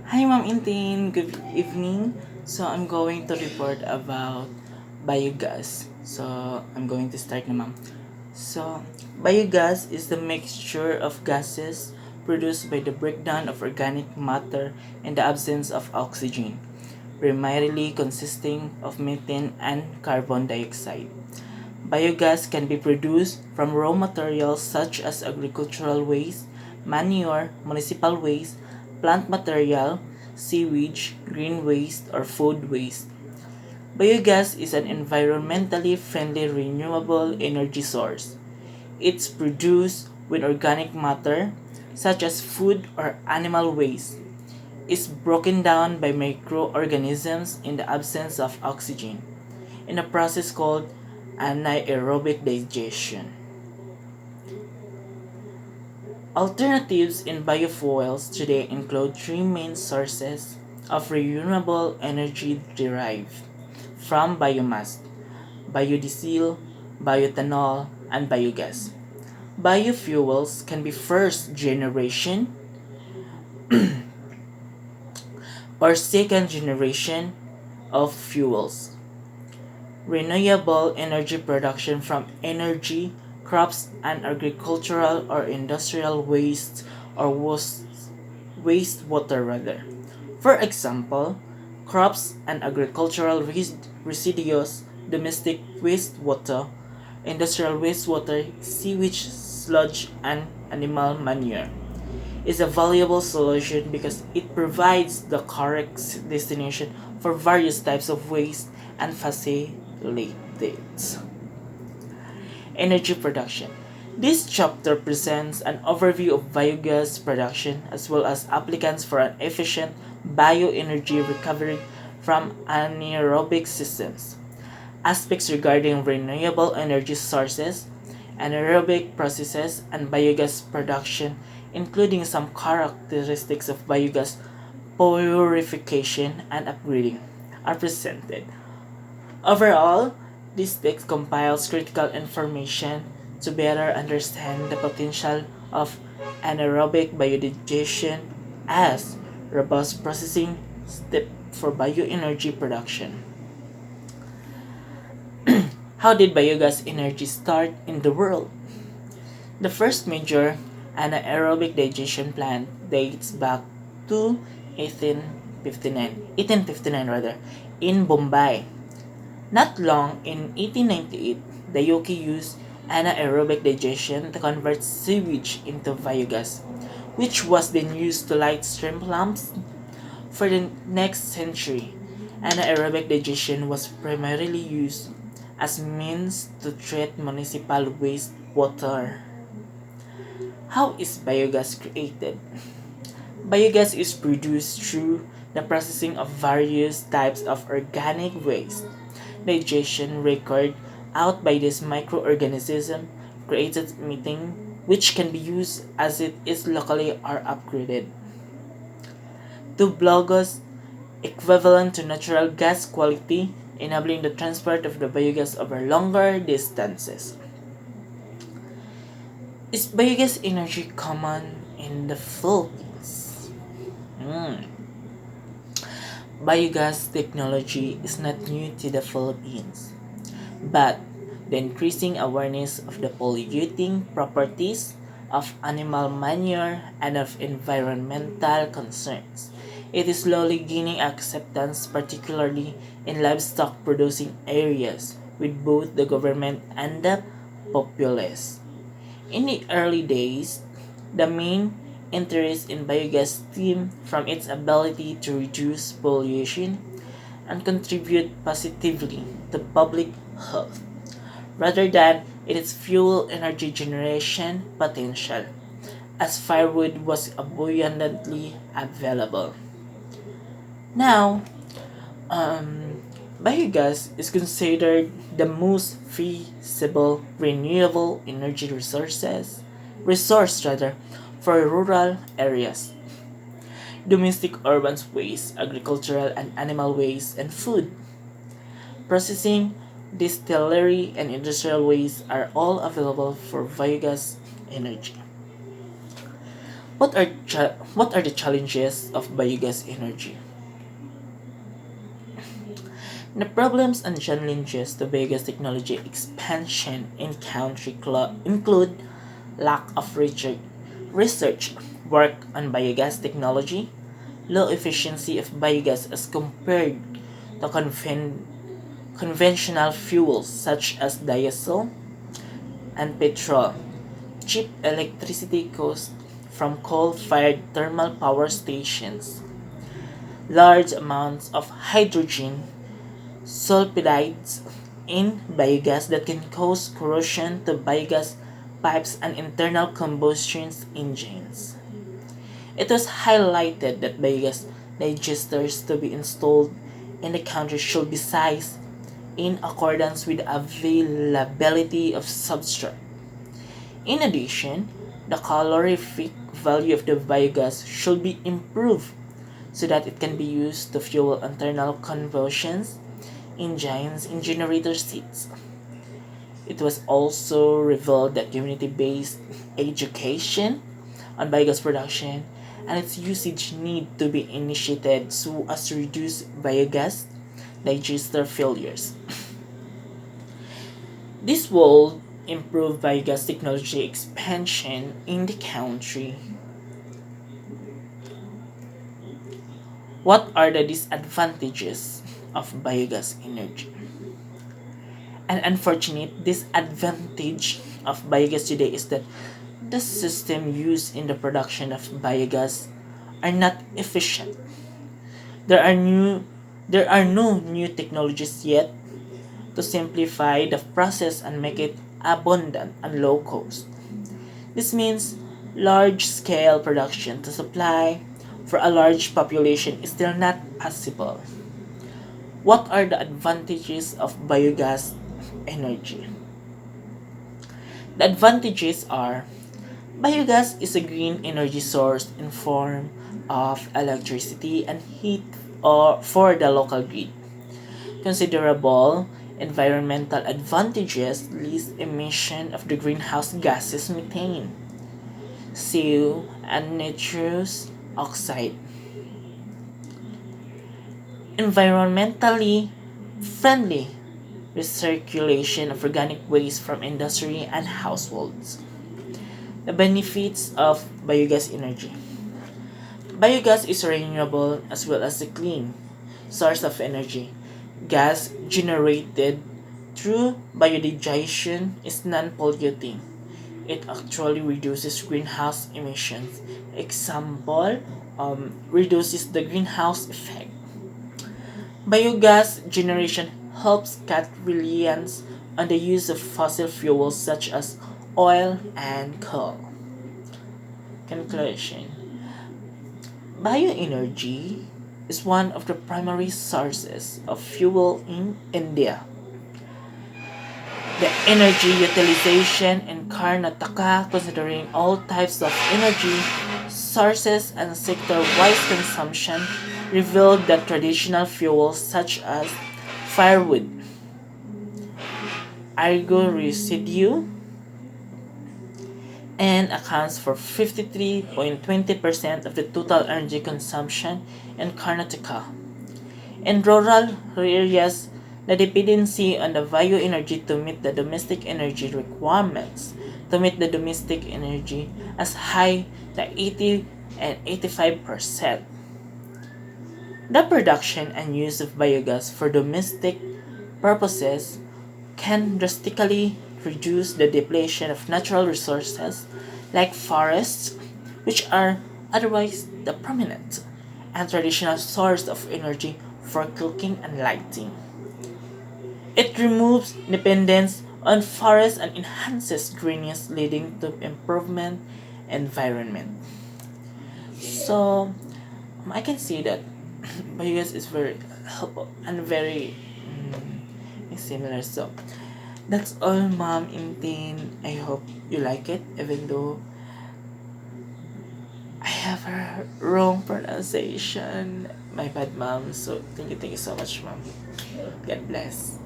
Hi, Ma'am Intin. Good evening. So, I'm going to report about biogas. So, I'm going to start na, Ma'am. So, biogas is the mixture of gases produced by the breakdown of organic matter in the absence of oxygen, primarily consisting of methane and carbon dioxide. Biogas can be produced from raw materials such as agricultural waste, manure, municipal waste, plant material, sewage, green waste, or food waste. Biogas is an environmentally friendly renewable energy source. It's produced when organic matter, such as food or animal waste, is broken down by microorganisms in the absence of oxygen, in a process called anaerobic digestion. Alternatives in biofuels today include three main sources of renewable energy derived from biomass: biodiesel, bioethanol, and biogas. Biofuels can be first generation or second generation of fuels. Renewable energy production from energy, crops, and agricultural or industrial waste or wastewater rather. For example, crops and agricultural residues, domestic wastewater, industrial wastewater, sewage sludge, and animal manure is a valuable solution because it provides the correct destination for various types of waste and facilitates energy production. This chapter presents an overview of biogas production as well as applicants for an efficient bioenergy recovery from anaerobic systems, aspects regarding renewable energy sources, anaerobic processes, and biogas production, including some characteristics of biogas purification and upgrading, are presented. Overall, this text compiles critical information to better understand the potential of anaerobic biodigestion as robust processing step for bioenergy production. How did biogas energy start in the world? The first major anaerobic digestion plant dates back to 1859 rather, in Bombay. Not long in 1898, the Yoki used anaerobic digestion to convert sewage into biogas, which was then used to light shrimp lamps. For the next century, anaerobic digestion was primarily used as means to treat municipal wastewater. How is biogas created? Biogas is produced through the processing of various types of organic waste. Digestion required out by this microorganism created methane, which can be used as it is locally or upgraded to Biogas equivalent to natural gas quality, enabling the transport of the biogas over longer distances. Is biogas energy common in the Philippines? Hmm. Biogas technology is not new to the Philippines, but the increasing awareness of the polluting properties of animal manure and of environmental concerns. It is slowly gaining acceptance, particularly in livestock producing areas, with both the government and the populace. In the early days, the main interest in biogas stemmed from its ability to reduce pollution and contribute positively to public health, rather than its fuel energy generation potential, as firewood was abundantly available. Now, biogas is considered the most feasible renewable energy resource rather, for rural areas. Domestic urban waste, agricultural and animal waste, and food processing, distillery, and industrial waste are all available for biogas energy. What are the challenges of biogas energy? The problems and challenges to biogas technology expansion in country include lack of research work on biogas technology, low efficiency of biogas as compared to conventional fuels such as diesel and petrol, cheap electricity cost from coal-fired thermal power stations, large amounts of hydrogen sulfides in biogas that can cause corrosion to biogas pipes and internal combustion engines. It was highlighted that biogas digesters to be installed in the country should be sized in accordance with availability of substrate. In addition, the calorific value of the biogas should be improved so that it can be used to fuel internal combustion engines in generator seats. It was also revealed that community-based education on biogas production and its usage need to be initiated so as to reduce biogas digester failures. This will improve biogas technology expansion in the country. What are the disadvantages of biogas energy? An unfortunate disadvantage of biogas today is that the system used in the production of biogas are not efficient. There are new there are no new technologies yet to simplify the process and make it abundant and low cost. This means large scale production to supply for a large population is still not possible. What are the advantages of biogas energy? The advantages are biogas is a green energy source in form of electricity and heat or for the local grid. Considerable environmental advantages least emission of the greenhouse gases methane, CO, and nitrous oxide. Environmentally friendly recirculation of organic waste from industry and households. The benefits of biogas energy. Biogas is renewable as well as a clean source of energy. Gas generated through biodigestion is non-polluting. It actually reduces greenhouse emissions. Example, reduces the greenhouse effect. Biogas generation helps cut reliance on the use of fossil fuels such as oil and coal. Conclusion. Bioenergy is one of the primary sources of fuel in India. The energy utilization in Karnataka, considering all types of energy sources and sector-wise consumption, revealed that traditional fuels such as firewood, argo residue, and accounts for 53.20% of the total energy consumption in Karnataka. In rural areas, the dependency on the bioenergy to meet the domestic energy requirements to meet the domestic energy as high to 80 and 85%. The production and use of biogas for domestic purposes can drastically reduce the depletion of natural resources like forests, which are otherwise the prominent and traditional source of energy for cooking and lighting. It removes dependence on forests and enhances greenness, leading to improvement environment. So I can see that biogas is very helpful and very similar. So that's all, Mom and Tin. I hope you like it, even though I have a wrong pronunciation. My bad, Mom. So thank you so much, Mom. God bless.